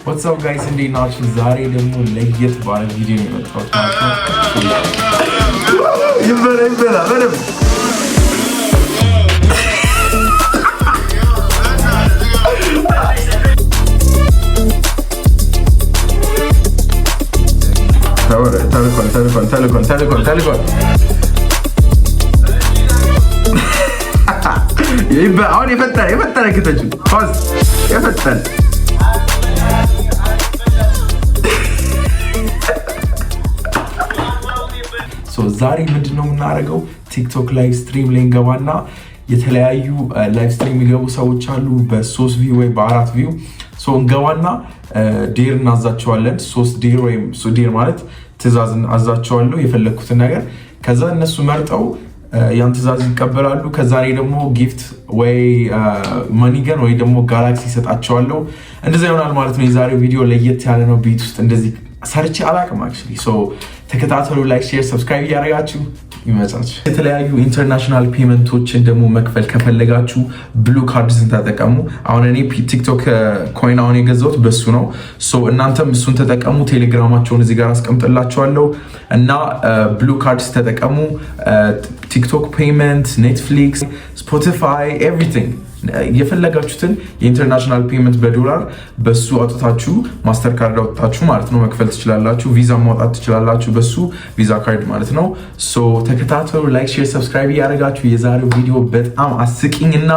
What's up guys? እንዴት ናችሁ? ዛሬ ደግሞ ለየት ባለ ቪዲዮ ነው የመጣሁት ማለት ነው። ይበላ በደምብ ተልኳል አሁን የፈጠረ ክትቹ ፓዝ የፈጠረ ዛሬ ምንድነው የምናደርገው? ቲክቶክ ላይ ስትሪም ላይ እንገባና የተለያዩ ላይቭ ስትሪም የሚገቡ ሰዎች አሉ በ3 ቪው ወይ በ4 ቪው እንገባና ዴር እናዛቸዋለን። 3 ዴር ወይም ዴር ማለት ትእዛዝ አዛቸዋለሁ የፈለኩትን ነገር። ከዛ እነሱ መርጠው ያን ትእዛዝ ይቀበላሉ። ከዛ እኔ ደግሞ ጊፍት ወይ ማኒገን ወይ ደግሞ ጋላክሲ ሰጣቸዋለሁ። እንደዛ ይሆናል ማለት ነው። የዛሬው ቪዲዮ ለየት ያለ ነው። ቤት ውስጥ እንደዚህ ሰርች አላቅም አክቹሊ። ተከታተሉ፣ ላይክ፣ ሼር፣ ሰብስክራይብ እያደረጋችሁ ይመቻችሁ። የተለያዩ ኢንተርናሽናል ፔመንቶችን ደግሞ መክፈል ከፈለጋችሁ ብሉ ካርድስን ተጠቀሙ። አሁን እኔ ቲክቶክ ኮይን አሁን የገዛሁት በሱ ነው። እናንተም እሱን ተጠቀሙ። ቴሌግራማቸውን እዚህ ጋር አስቀምጥላችኋለሁ እና ብሉ ካርድስ ተጠቀሙ። ቲክቶክ ፔመንት፣ ኔትፍሊክስ፣ ስፖቲፋይ ኤቭሪቲንግ የፈለጋችሁትን የኢንተርናሽናል ፔመንት በዶላር በሱ አውጥታችሁ ማስተር ካርድ አውጥታችሁ ማለት ነው መክፈል ትችላላችሁ። ቪዛ ማውጣት ትችላላችሁ በሱ ቪዛ ካርድ ማለት ነው። ተከታተሉ፣ ላይክ፣ ሼር፣ ሰብስክራይብ እያደረጋችሁ የዛሬው ቪዲዮ በጣም አስቂኝና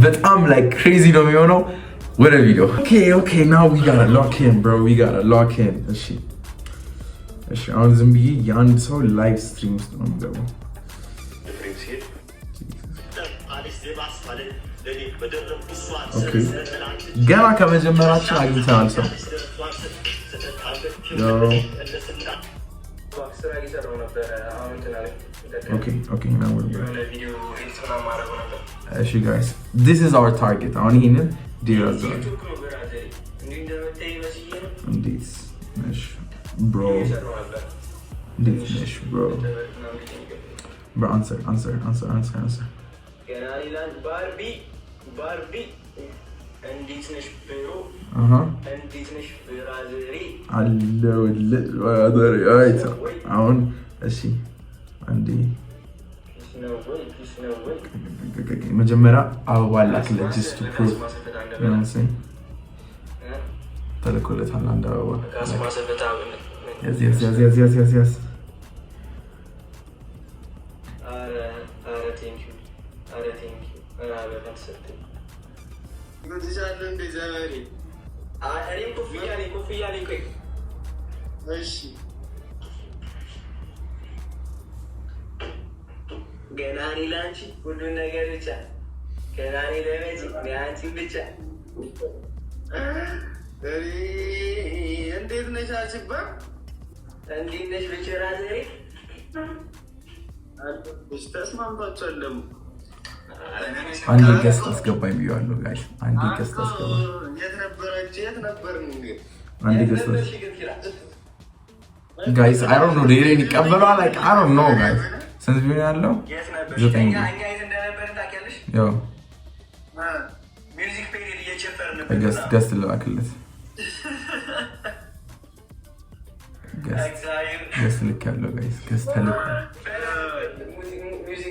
በጣም ላይክ ክሬዚ ነው የሚሆነው። ወደ ቪዲዮ ኦኬ ናው ዊ ጋት ሎክ ኢን ብሮ ዊ ጋት ሎክ ኢን። እሺ አሁን ዝም ብዬ የአንድ ሰው ላይቭ ስትሪም ውስጥ ነው የምገባው። ገና ከመጀመራችን አግኝተናል ሰው እሺ ጋይስ this is our target። አሁን ይሄንን ዲራዛ እንዴት ነሽ ብሮ answer ባርቢ እንዴት ነሽ ብሮ እንዴት ነሽ ብራዘሪ አለውልህ አሁን እሺ አንዴ መጀመሪያ አበባ ላክለት just to prove ተልኮለታል አንድ አበባ yes ገናኒ ላንቺ ሁሉ ነገር ብቻ ገናኒ ለመጂ ሚያንቺ ብቻ እንዴት ነሽ አችባ እንዴት ነሽ ብቻ ዘሬ ተስማምታችኋል ደግሞ አንዴ ገስት አስገባኝ ብያለሁ ጋይስ። አንዴ ገስት አስገባኝ። የት ነበር አንዴ ገስት ጋይስ አይ ዶንት ኖ ዴሬን ይቀበላል like I don't know guys ስንት ቢሆን ያለው 9 እኛ የት እንደነበር ታውቂያለሽ? ያው ሚውዚክ ፔሪድ እየጨፈርን ገስት ልላክለት ገስት ልክ ያለው ጋይስ ገስት ተልኩ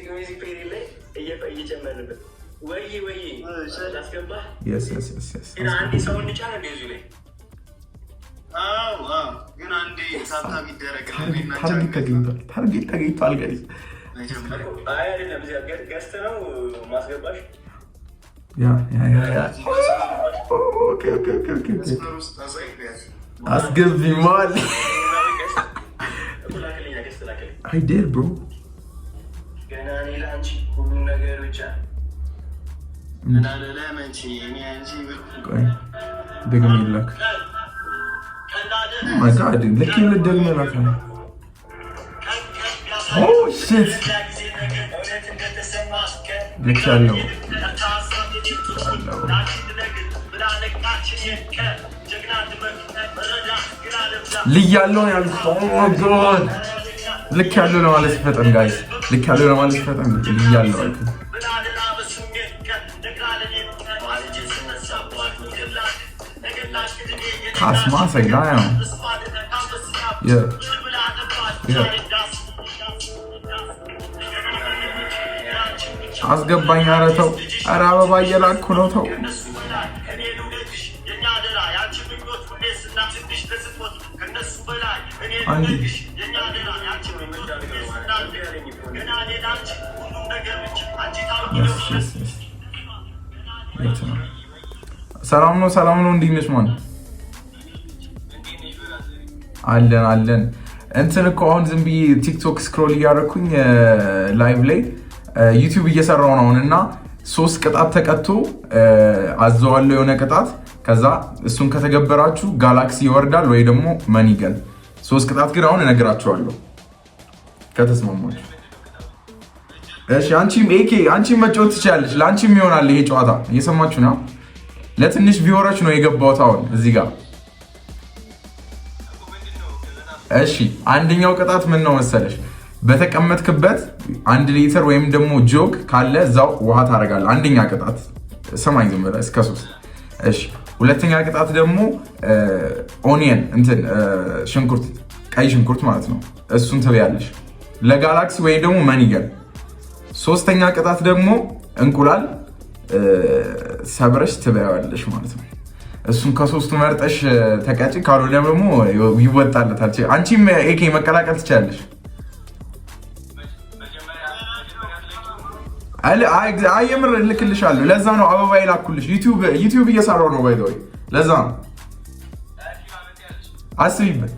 ሚውዚክ ፔሪድ ላይ እየጨመርንበት ወይ ላስገባ yes አንዴ ሰው እንጫን እንደዚህ ላይ ግን አንዴ ታብታብ ይደረግልኝ ታርጌት ተገኝቷል ጋይስ። አይ አይደለም እዚህ ገስት ነው ማስገባሽ ያ ኦኬ አስገቢማል I did bro ገናኒ ላንቺ ሁሉ ነገር ብቻ እና ለለመንቺ እኔ አንቺ ቆይ ደግሜ ላክ my god ልክ ይል ደግሜ ላክ oh shit ልክ ያለው ልያለው ያልኩት oh my god ልክ ያለው ለማለት ፈጠን ጋይስ ልክ ያለው ለማለት ፈጠን ልያለው አልኩት ካስማሰኝ ላይ ነው አስገባኝ። ኧረ ተው፣ ኧረ አበባ እየላኩ ነው። ተው ሰላም ነው፣ ሰላም ነው። እንዴት ነሽ? ማን አለን። እንትን እኮ አሁን ዝም ብዬ ቲክቶክ ስክሮል እያደረኩኝ ላይቭ ላይ ዩቲዩብ እየሰራው ነው እና 3 ቅጣት ተቀጥቶ አዘዋለሁ የሆነ ቅጣት። ከዛ እሱን ከተገበራችሁ ጋላክሲ ይወርዳል ወይ ደግሞ መኒገን። 3 ቅጣት ግን አሁን እነግራችኋለሁ ከተስማማችሁ። እሺ አንቺም አንቺም መጫወት ትችላለሽ። ለአንቺም ይሆናል ይሄ ጨዋታ። እየሰማችሁ ነው? ለትንሽ ቪወሮች ነው የገባሁት አሁን እዚህ ጋር። እሺ አንደኛው ቅጣት ምን ነው መሰለሽ? በተቀመጥክበት 1 ሊትር ወይም ደግሞ ጆግ ካለ እዛው ውሃ ታደርጋለህ። አንደኛ ቅጣት ሰማኝ ዝም ብለህ እስከ 3። እሺ ሁለተኛ ቅጣት ደግሞ ኦኒየን ሽንኩርት፣ ቀይ ሽንኩርት ማለት ነው። እሱን ትበያለሽ ለጋላክሲ ወይ ደግሞ መኒገን። ሶስተኛ ቅጣት ደግሞ እንቁላል ሰብረሽ ትበያለሽ ማለት ነው። እሱን ከ3ቱ መርጠሽ ተቀጪ። ካልሆነ ደግሞ ይወጣለታል። አንቺም ኤኬ መቀላቀል ትችላለሽ። አይ የምር ልክልሻለሁ። ለዛ ነው አበባ ይላኩልሽ። ዩቲዩብ እየሰራው ነው ባይ ዘ ወይ። ለዛ ነው አስቢበት።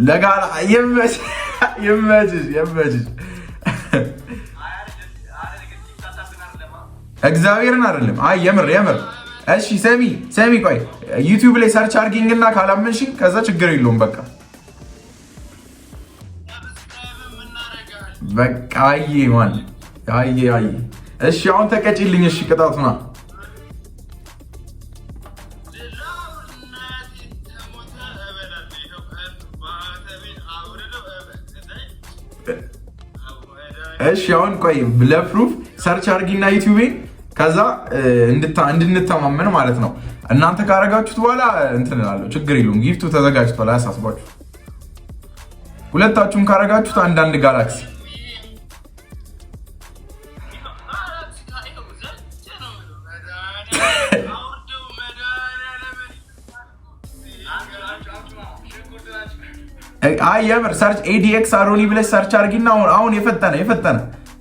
ለጋላ ይመችሽ። እግዚአብሔርን አይደለም። አይ የምር እሺ ሰሚ ቆይ ዩቲዩብ ላይ ሰርች አድርጊኝና ካላመንሽኝ ከዛ ችግር የለውም በቃ አየ እሺ አሁን ተቀጪልኝ። እሺ ቅጣቱና እሺ አሁን ቆይ ለፕሩፍ ሰርች አድርጊና ዩቲዩቤን ከዛ እንድንተማመን ማለት ነው። እናንተ ካረጋችሁት በኋላ እንትን እላለሁ። ችግር የለውም። ጊፍቱ ተዘጋጅቷል፣ አያሳስባችሁ። ሁለታችሁም ካረጋችሁት አንዳንድ ጋላክሲ አይ የምር ሰርች ኤዲኤክስ አሮኒ ብለሽ ሰርች አድርጊና አሁን የፈጠነ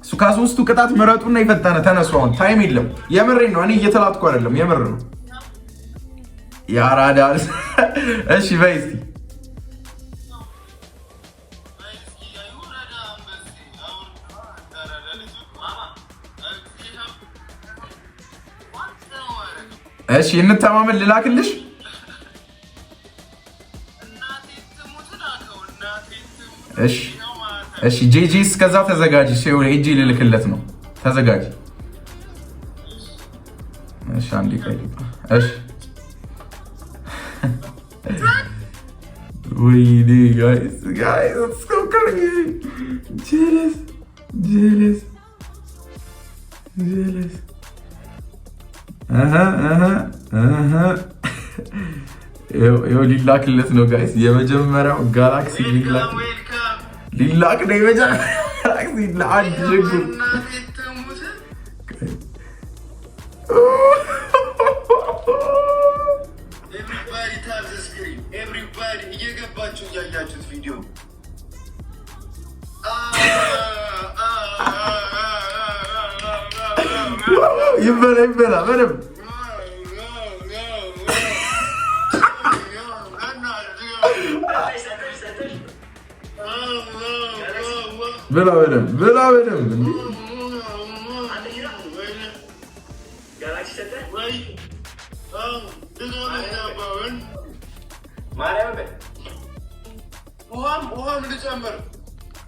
እሱ ከ3ቱ ቅጣት ምረጡና የፈጠነ ተነሱ። አሁን ታይም የለም። የምሬን ነው። እኔ እየተላጥኩ አይደለም፣ የምር ነው። ያራዳል። እሺ በይ እስቲ እሺ እንተማመን። ልላክልሽ። እሺ ጄጂ እስከዛ ተዘጋጂ። ሄጂ ልልክለት ነው። ተዘጋጂ። እሺ አንዴ ቆይ። እሺ ወይኔ ጋይስ it's so crazy. jealous ይኸው ሊላክለት ነው ጋይስ። የመጀመሪያው ጋላክሲ ሊላክ ነው። የመጀመሪያው ጋላክሲ ለአንድ ችግር እየገባችሁ እያያችሁት ቪዲዮ ይበላ በደምብ ብላ በደምብ እንዴ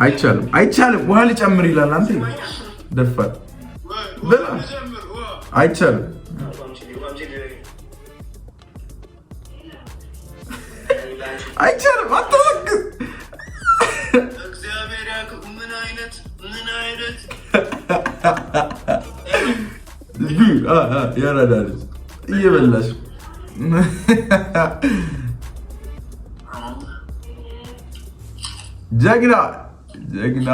አይቻልም። ውሃ ልጨምር ይላል። አንተ ደፋር ብላ አይቻልም። አታወቅ እግዚአብሔር ምን አይነት ያራዳል እየበላሽ ጀግና ጀግና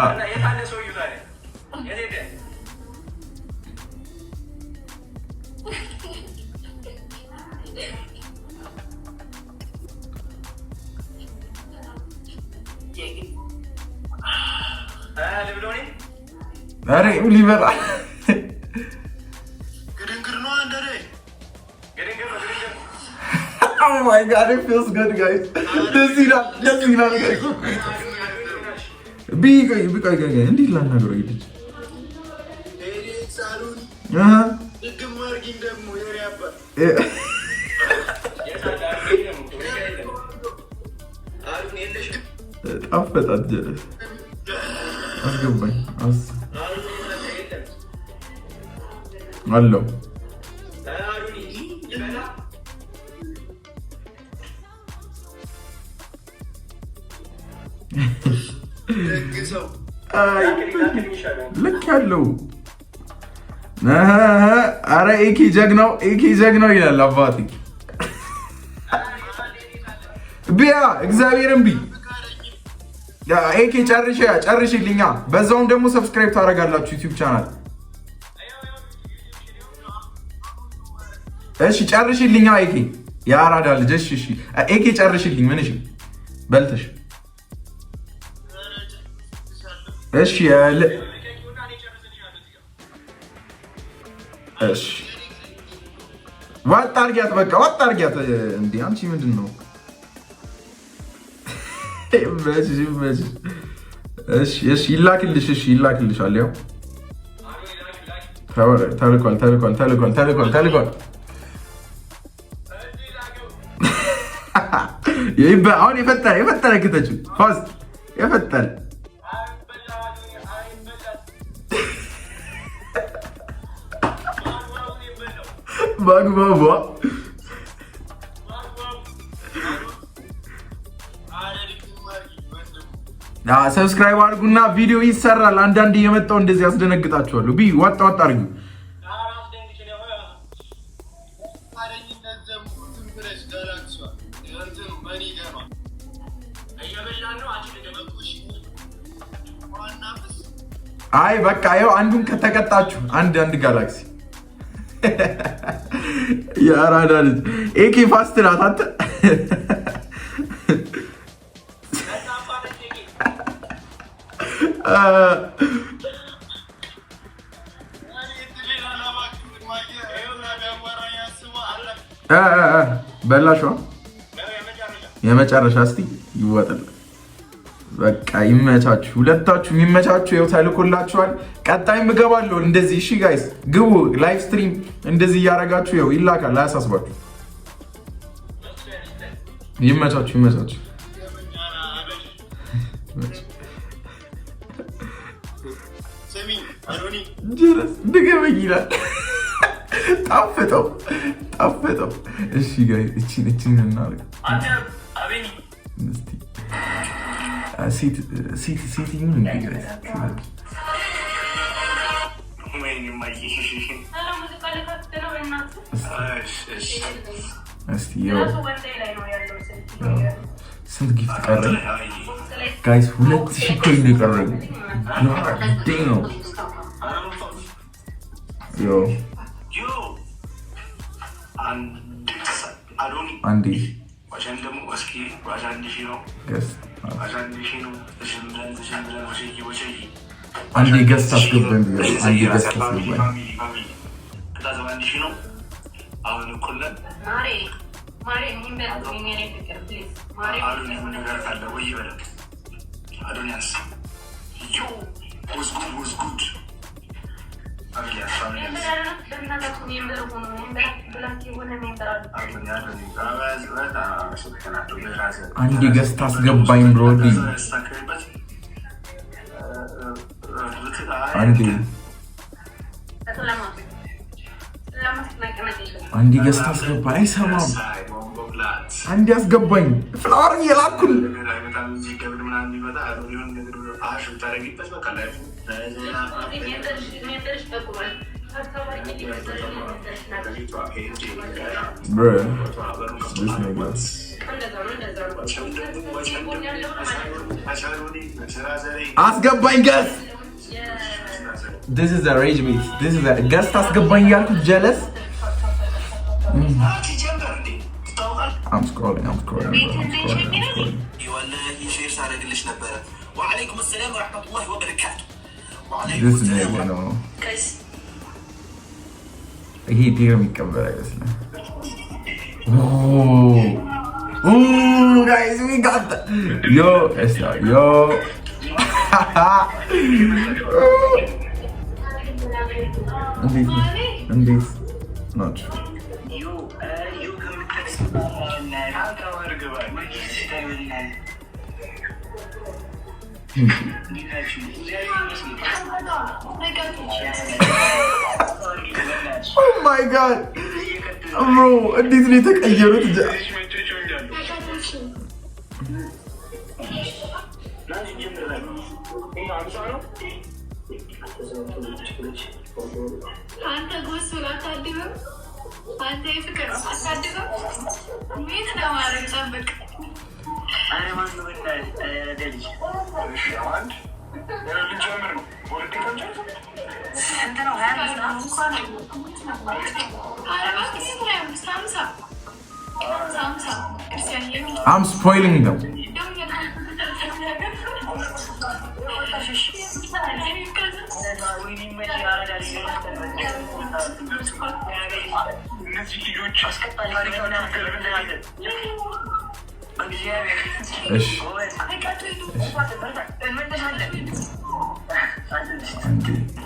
ኧረ ሊበላ Oh my god, it feels good, guys. This is not guys. Big guy. Indeed, Lana Groid. Afet jealous. Ask him, boy. Ask. Hello. ልክ ያለው ኧረ ኤኬ ጀግናው ይላል አባቴ። ቢያ እግዚአብሔርን ቢ ኤኬ ጨርሽልኛ። በዛውም ደግሞ ሰብስክራይብ ታደርጋላችሁ ዩቲዩብ ቻናል። እሺ ጨርሽልኛ ኤኬ ያራዳ ልጅ። እሺ ኤኬ ጨርሽልኝ። ምን እሺ በልተሽ እሺ ያለ እሺ ዋጣ አድርጊያት፣ በቃ ዋጣ አድርጊያት። እንዴ አንቺ ምንድን ነው? እሺ ይላክልሻል። ያው ተልኳል። አሁን የፈጠረ ክተችው ፋስት የፈጠረ ባግባባ ሰብስክራይብ አድርጉና ቪዲዮ ይሰራል። አንዳንዴ የመጣው እንደዚህ ያስደነግጣችኋለሁ። ቢ ዋጣ አድርጉ። አይ በቃ ይኸው አንዱን ከተቀጣችሁ አንድ ጋላክሲ ያራዳ ልጅ ኤኬ ፋስት ናት። አንተ በላሽዋ የመጨረሻ እስቲ ይወጣል። በቃ ይመቻችሁ፣ ሁለታችሁ የሚመቻችሁ ይኸው ተልኮላችኋል። ቀጣይም እገባለሁ እንደዚህ። እሺ ጋይስ ግቡ፣ ላይቭ ስትሪም እንደዚህ እያደረጋችሁ ይኸው ይላካል። አያሳስባችሁ። ይመቻችሁ። ድገመኝ ይላል። ጣፈጠው። እሺ ጋይስ እቺን እናድርግ። ሴት ይሁን እንዴ ጋይስ? እስቲ ስንት ጊፍት ቀረ ጋይስ? 2000 ኮይን ነው የቀረው። ነው አንዴ አንዴ ገዝታ አስገባኝ። አንዴ ገዝታ አስገባኝ ብሮዲ። አንዴ ገዝታ አስገባኝ። አይሰማም። አንዴ አስገባኝ። ፍላወር እየላኩል Bruh, this nigga. አስገባኝ ገስ This is a rage beat. This is a guest አስገባኝ ያልኩ jealous. I'm scrolling. This nigga no. He didn't የሚቀበል አይመስልም. Ooh, guys, we got that. Yo, Esther, yo. Indeed. Not true. Oh my god. Bro, እንዴት ነው የተቀየሩት? አንተ ጎስላ ታድበው አንተ የፍቅር አሳድበው ምን ነው ማረግ ጠብቅ ማን ነው ደልጅ ሻንድ ለልጅምር ነው ወርቀቶች እንት ነው I'm spoiling them.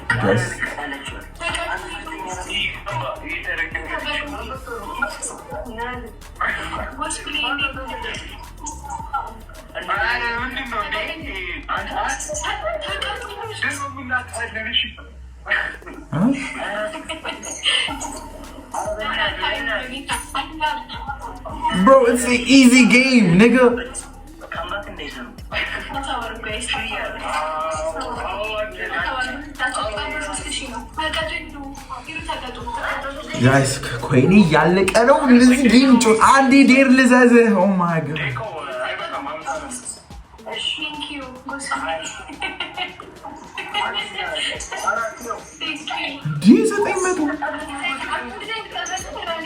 Guys. Bro, it's an easy game, nigga. Guys, ኮይኒ ያለቀ ነው። እንደዚህ ጌም ጮት አንዴ ዴር ልዘዘ ኦ ማይ ጋድ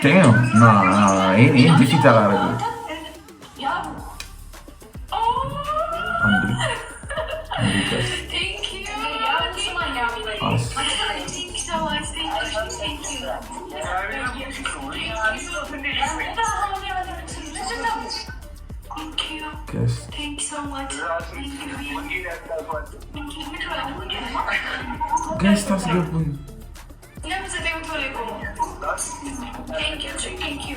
Damn, nah, ain't defeat that out of it. Andy, guys. Thank you. Awesome. Guys. Thank you so much. Guys, ታስገቡኝ. Thank you.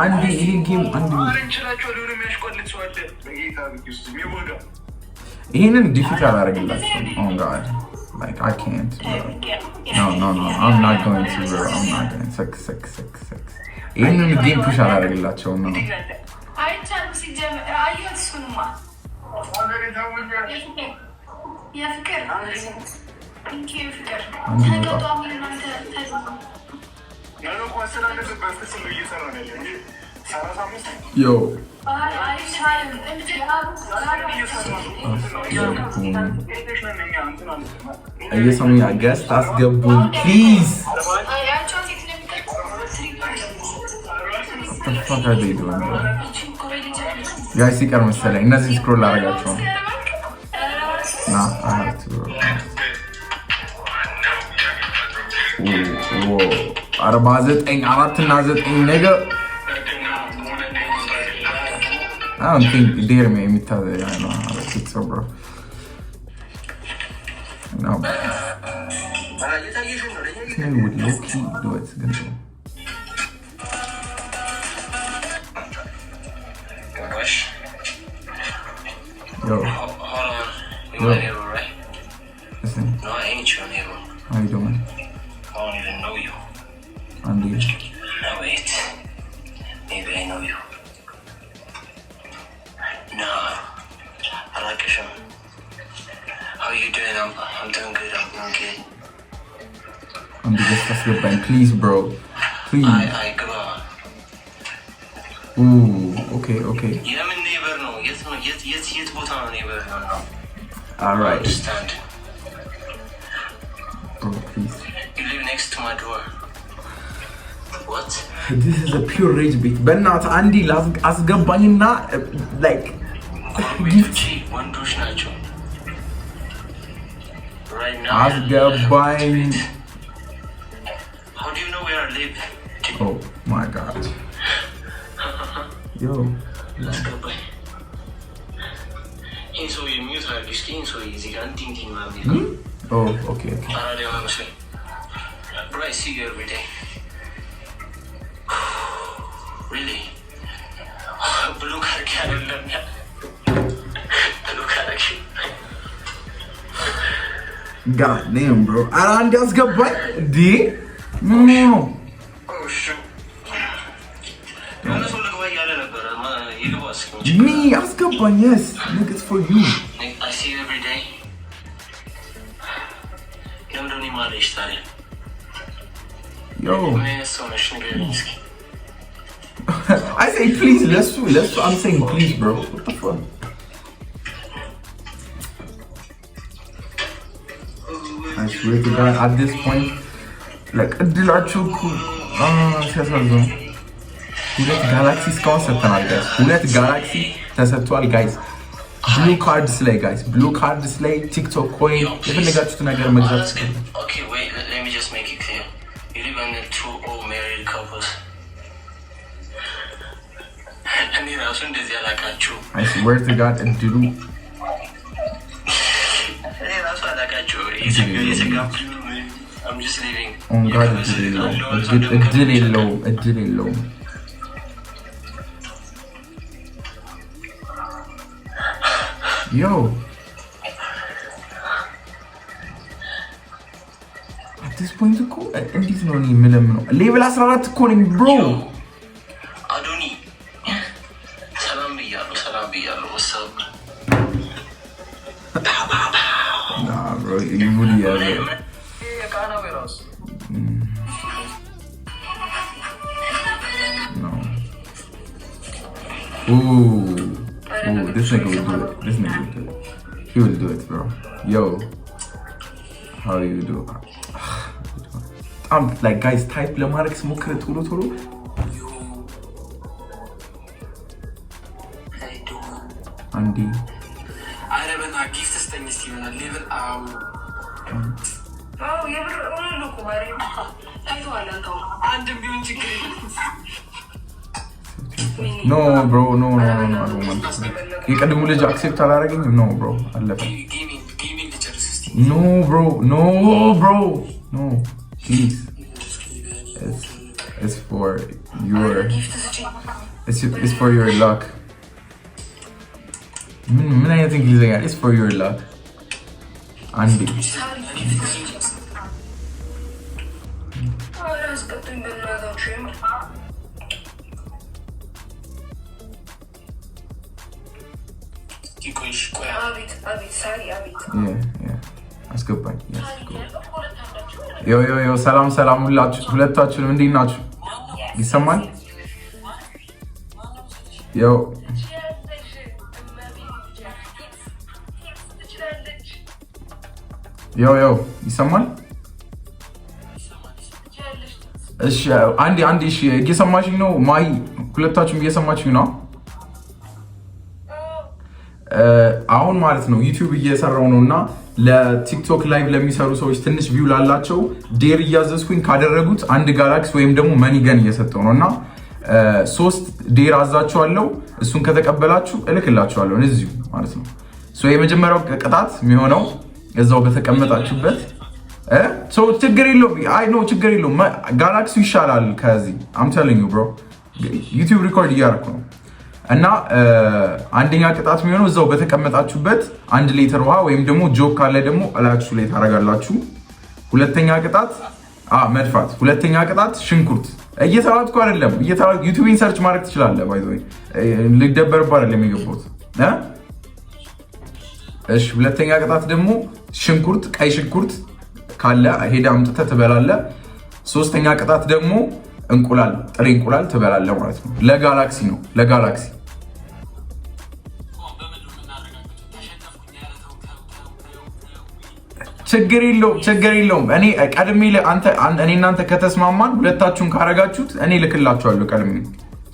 አንድ ይሄ ጌም አንድ ይሄንን ዲፊት አላደርግላችሁም። Oh god, like I can't. No, I'm not going to, bro. I'm not going to. Six. ይሄንን ጌም ፑሽ አላደርግላችሁም ነው። አይቻልም ሲጀምር አየሁት እሱንማ የፍቅር Thank you, ፍቅር ተጋጣሚ እናንተ Yo. እየሰሙኝ አገስ ታስገቡኝ please. What the fuck are they doing, bro? Guys, ሲቀር መሰለኝ እነዚህ ስክሮል አደርጋቸው ነው። Nah, I have to, bro. Whoa. 49 ነገር I don't think dare me imitate, I know how to fix it, bro. No. Can would low-key do it, gonna do. Yo. You are Nero, right? Listen. No, I ain't your Nero. How you doing? I don't even know you. Andy. No, wait. Maybe I know you. No, I'm doing good. I'm okay. I'm just asking, please, bro. Please. I go. Ooh, okay. I'm a neighbor, no. Yes, both are neighbor, no. Alright. Understand. Bro, please. You live next to my door. What? This is a pure rage beat. But not Andy, asgabanyna like gift. One douche nacho. Right now. Asgabany. How do you know where I live? Oh my god. Yo. Asgabany. So you mute her, you skin so easy. I'm thinking about it. Oh, okay. Bro, I see you every day. Really? Blue card cannon. Blue card. God damn, bro. Around asgabany. D? No. Oh shoot. Me, asgabany, yes. Look, it's for you. I see you every day. You don't need my story. Yo. So much nigga. I say please, let's do. I'm saying please, bro. What the fuck? I swear to God, at this point, like, እድላችሁ እኮ ሲያሳዝኑ። ሁለት ጋላክሲ እስካሁን ሰጥተናል ጋይስ። ሁለት ጋላክሲ ተሰጥቷል ጋይስ። ብሉ ካርድስ ላይ ቲክቶክ ኮይን የፈለጋችሁት ነገር መግዛት ትችላላችሁ። Okay, wait, let me just make it clear. You live under two old married couples. I swear to God, እድሉ I'm just leaving. On God, እድል የለውም። Yo. At this point እኮ እንዴት ነው የምለምነው? ሌቭል 14 እኮ ነኝ ብሮ። አዶኒ ሰላም ብያለሁ። ወሰብ Nah, bro, you would No. Ooh, this nigga will do it. He will do it, bro. Yo, how do you do it? I'm like, guys, type ለማድረግ ስሞክር ቶሎ አንዲ አረበና ጊፍት ስተኝ ሲሆናል ሌቭል የብር ኦንሉ ኩባሪ አይቷላንተው አንድም ቢሆን ችግር No, bro, no, I don't want to. የቀድሞ ልጅ አክሴፕት አላደረገኝም። No, bro, አለፈ። No, bro, no, please. It's for your luck. ምን አይነት እንግሊዝኛ? It's for your luck. አንዴ አስገባኝ። ዮ ሰላም ሁለታችሁንም እንዴት ናችሁ? ይሰማል? ዮ ይሰማል? እሺ አንዴ እሺ እየሰማችኝ ነው? ማይ ሁለታችሁም እየሰማችኝ ነው? አሁን ማለት ነው ዩቲዩብ እየሰራው ነውና ለቲክቶክ ላይቭ ለሚሰሩ ሰዎች ትንሽ ቪው ላላቸው ዴር እያዘዝኩኝ ካደረጉት አንድ ጋላክሲ ወይም ደግሞ መኒገን እየሰጠው ነውና 3 ዴር አዛችኋለሁ። እሱን ከተቀበላችሁ እልክላችኋለሁ እዚሁ ማለት ነው። የመጀመሪያው ቅጣት የሚሆነው እዛው በተቀመጣችሁበት ችግር የለውም ጋላክሲው ይሻላል ከዚህ I'm telling you bro ዩቲዩብ ሪኮርድ እያደረኩ ነው እና አንደኛ ቅጣት የሚሆነው እዛው በተቀመጣችሁበት 1 ሊትር ውሃ ወይም ደግሞ ጆክ ካለ ደግሞ አላክሱ ላይ ታረጋላችሁ። ሁለተኛ ቅጣት መድፋት። ሁለተኛ ቅጣት ሽንኩርት እየተዋጥኩ አይደለም ዩቲዩብን ሰርች ማድረግ ትችላለህ ባይ ዘ ወይ ልደበርባ አይደለም የገባሁት እሺ ሁለተኛ ቅጣት ደግሞ ሽንኩርት፣ ቀይ ሽንኩርት ካለ ሄዳ አምጥተህ ትበላለህ። ሶስተኛ ቅጣት ደግሞ እንቁላል፣ ጥሬ እንቁላል ትበላለህ ማለት ነው። ለጋላክሲ ነው ለጋላክሲ። ችግር የለውም። እኔ ቀድሜ እኔ እናንተ ከተስማማን ሁለታችሁን ካረጋችሁት እኔ ልክላችኋለሁ ቀድሜ።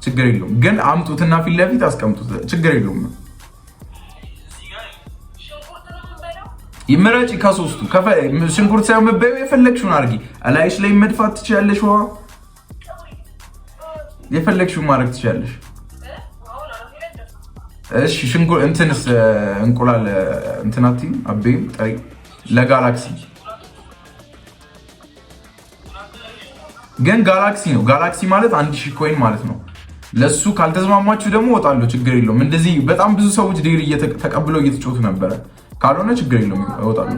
ችግር የለውም ግን አምጡትና ፊት ለፊት አስቀምጡት። ችግር የለውም። ይመረጭ ከሶስቱ። ሽንኩርት ሳይሆን መበየው የፈለግሽውን አድርጊ። እላይሽ ላይ መድፋት ትችያለሽ። ውሃ የፈለግሽውን ማድረግ ትችያለሽ። እሺ ሽንኩርት እንትንስ እንቁላል እንትናቲ አቤም ጠሪ ለጋላክሲ ግን ጋላክሲ ነው። ጋላክሲ ማለት 1000 ኮይን ማለት ነው። ለሱ ካልተስማማችሁ ደግሞ እወጣለሁ። ችግር የለውም። እንደዚህ በጣም ብዙ ሰዎች ዴሪ ተቀብለው እየተጮቱ ነበረ። ካልሆነ ችግር የለውም እወጣለሁ።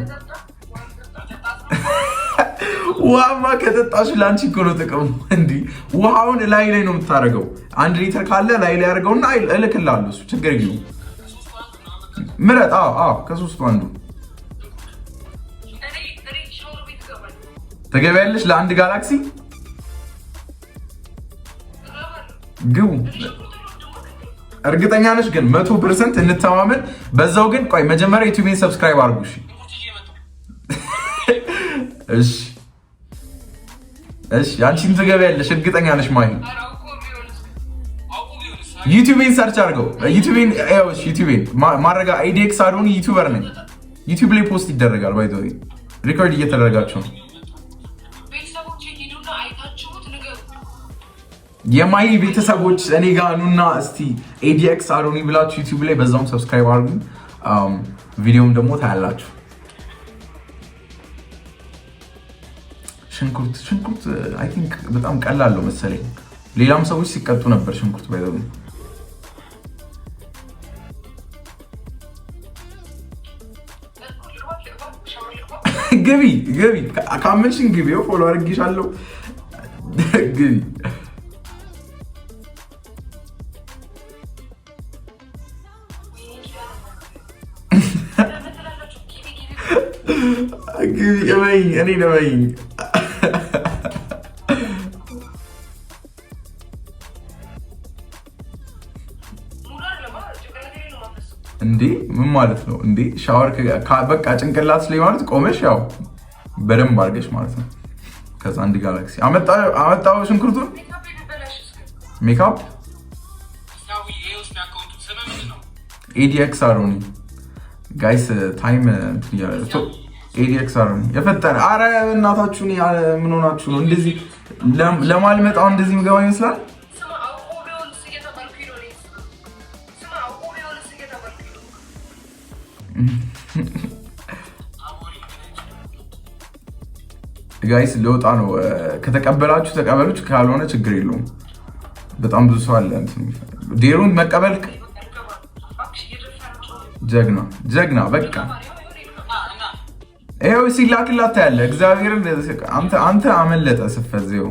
ውሃማ ከጠጣሽ ለአንቺ እኮ ነው ጥቅሙ። እንዲህ ውሃውን ላይ ነው የምታደርገው። 1 ሊትር ካለ ላይ አድርገውና እልክልሃለሁ። እሱ ችግር የለውም። ምረጥ። ከሶስቱ አንዱ ተገቢያለሽ። ለአንድ ጋላክሲ ግቡ። እርግጠኛ ነሽ ግን 100% እንተማመን። በዛው ግን ቆይ መጀመሪያ ዩቲዩብን ሰብስክራይብ አድርጉ። እሺ አንቺም ትገቢያለሽ እርግጠኛ ነሽ ማሂ? ዩቲዩብን ሰርች አድርገው። ዩቲዩብን ማረጋ ADX አዶኒ ዩቲዩበር ነኝ። ዩቲዩብ ላይ ፖስት ይደረጋል። ባይ ዘ ወይ ሪኮርድ እየተደረጋችሁ ነው። የማይ ቤተሰቦች እኔ ጋር ኑና እስቲ ADX አዶኒ ብላችሁ ዩቲዩብ ላይ በዛውም ሰብስክራይብ አድርጉ። ቪዲዮም ደግሞ ታያላችሁ። ሽንኩርት አይ ቲንክ በጣም ቀላል ነው መሰለኝ። ሌላም ሰዎች ሲቀጡ ነበር ሽንኩርት ባይዘው። ግቢ ካመንሽን ግቢ። ፎሎ አድርጌሻለሁ። ግቢ እኔ ነኝ እንዴ? ምን ማለት ነው እንዴ? ሻወር በቃ ጭንቅላት ላይ ማለት ቆመሽ ያው በደንብ አድርገሽ ማለት ነው። ከዛ አንድ ጋላክሲ አመጣው ሽንኩርቱን ሜካፕ ADX አሮኒ ጋይስ ታይም ADX አሮኒ የፈጠረ አረ እናታችሁን ምን ሆናችሁ ነው እንደዚህ ለማልመጣው እንደዚህ ምገባ ይመስላል። ጋይስ ለውጣ ነው። ከተቀበላችሁ ተቀበሉት፣ ካልሆነ ችግር የለውም። በጣም ብዙ ሰው አለ ዴሩን መቀበል። ጀግና በቃ ይሄው ሲላክላት ያለ እግዚአብሔርን አንተ አመለጠ ስፈዘው።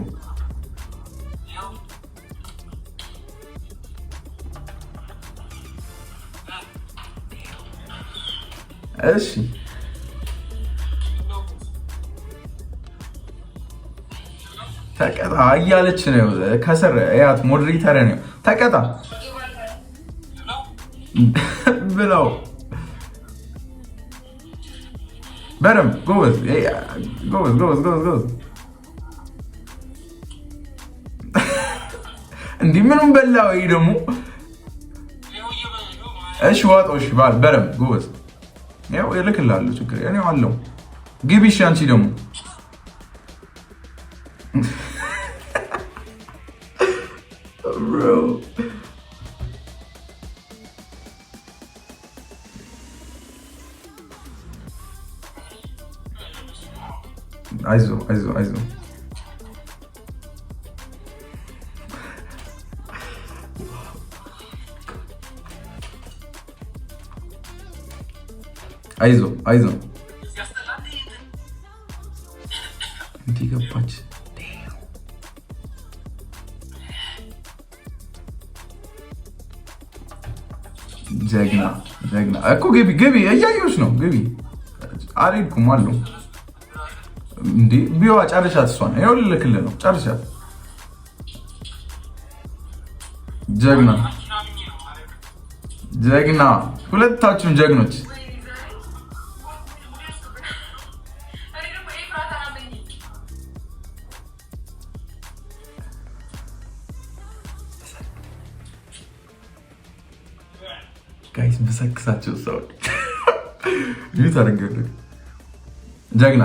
እሺ ተቀጣ እያለች ነው ከስር ያት ሞዴሬተር ነው ተቀጣ ብለው በደምብ ጎበዝ። እንዲህ ምንም በላው። ይሄ ደግሞ እሺ ዋጦ እሺ ባል በደምብ ጎበዝ። ያው እልክልሃለሁ ችግር እኔ አለው ግቢ። እሺ አንቺ ደግሞ bro አይዞ እንዲህ ገባች። ጀግና እኮ ግቢ እያየሁሽ ነው። ግቢ አልሄድኩም አሉ እንዴ ቢዋ ጨርሻት እሷን ይኸውልህ ልክልህ ነው ጨርሻት ጀግና ሁለታችሁም ጀግኖች ጋይስ በሰክሳቸው ሰው ይታረጋሉ ጀግና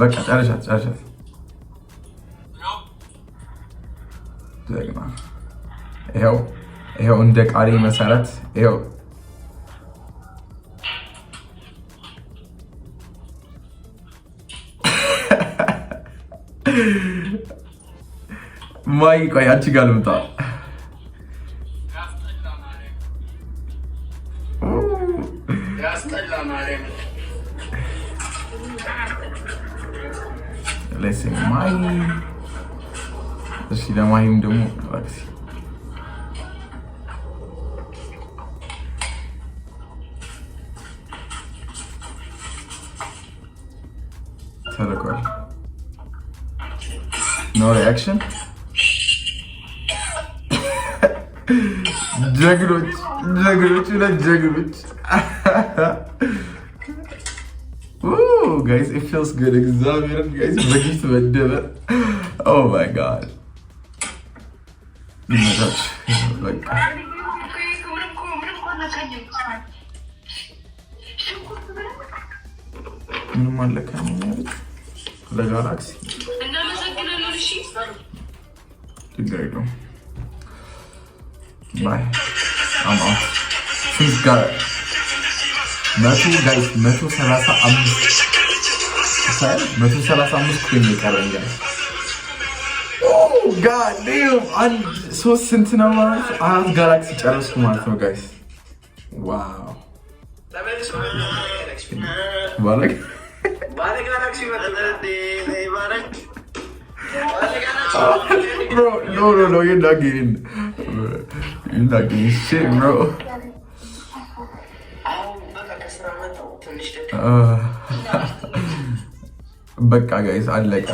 በቃ ጨርሻት ጀግና ይኸው እንደ ቃሌ መሰረት ይኸው ማይ ቆይ አንቺ ጋር ልምጣ ለሴ ማይ እሺ ለማይም ደግሞ ታክሲ ተለቋል no reaction ጀግኖች guys it feels good እግዚአብሔር guys በጊፍት መደበ oh my god like ምንም አለከኝ ለጋላክሲ እና መሰግናለሁ እሺ ትገይዶ ባይ I'm off please God guys 135 ኮይን ይቀርኛል oh god damn አንድ ሶስት ስንት ነው ማለት አራት ጋላክሲ ጨረስኩ ማለት ነው guys wow ባለክ ጋላክሲ ማለት bro no you're not getting shit bro በቃ ጋይስ አለቀ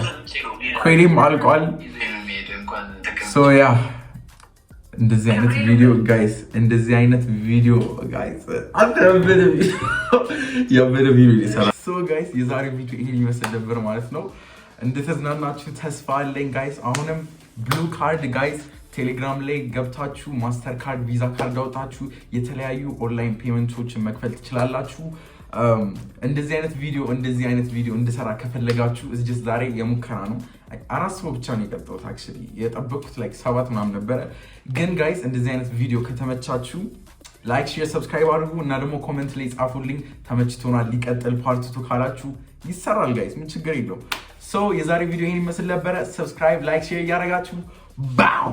ኮይንም አልቋል ሶ ያ እንደዚህ አይነት ቪዲዮ ጋይስ አንተ ያበደ ቪዲዮ ይሰራ ሶ ጋይስ የዛሬ ቪዲዮ ይሄን ይመስል ነበር ማለት ነው እንደተዝናናችሁ ተስፋ አለኝ ጋይስ አሁንም ብሉ ካርድ ጋይስ ቴሌግራም ላይ ገብታችሁ ማስተር ካርድ ቪዛ ካርድ አውጣችሁ የተለያዩ ኦንላይን ፔመንቶችን መክፈል ትችላላችሁ እንደዚህ አይነት ቪዲዮ እንድሰራ ከፈለጋችሁ እዚህ ዛሬ የሙከራ ነው አራት ሰው ብቻ ነው የቀጠውት አክቹሊ የጠበቁት ላይክ 7 ምናምን ነበር ግን ጋይስ እንደዚህ አይነት ቪዲዮ ከተመቻችሁ ላይክ ሼር ሰብስክራይብ አድርጉ እና ደግሞ ኮሜንት ላይ ጻፉልኝ ተመችቶናል ሊቀጥል ፓርት 2 ካላችሁ ይሰራል ጋይስ ምን ችግር የለው ሶ የዛሬ ቪዲዮ ይሄን ይመስል ነበር ሰብስክራይብ ላይክ ሼር ያደርጋችሁ ባው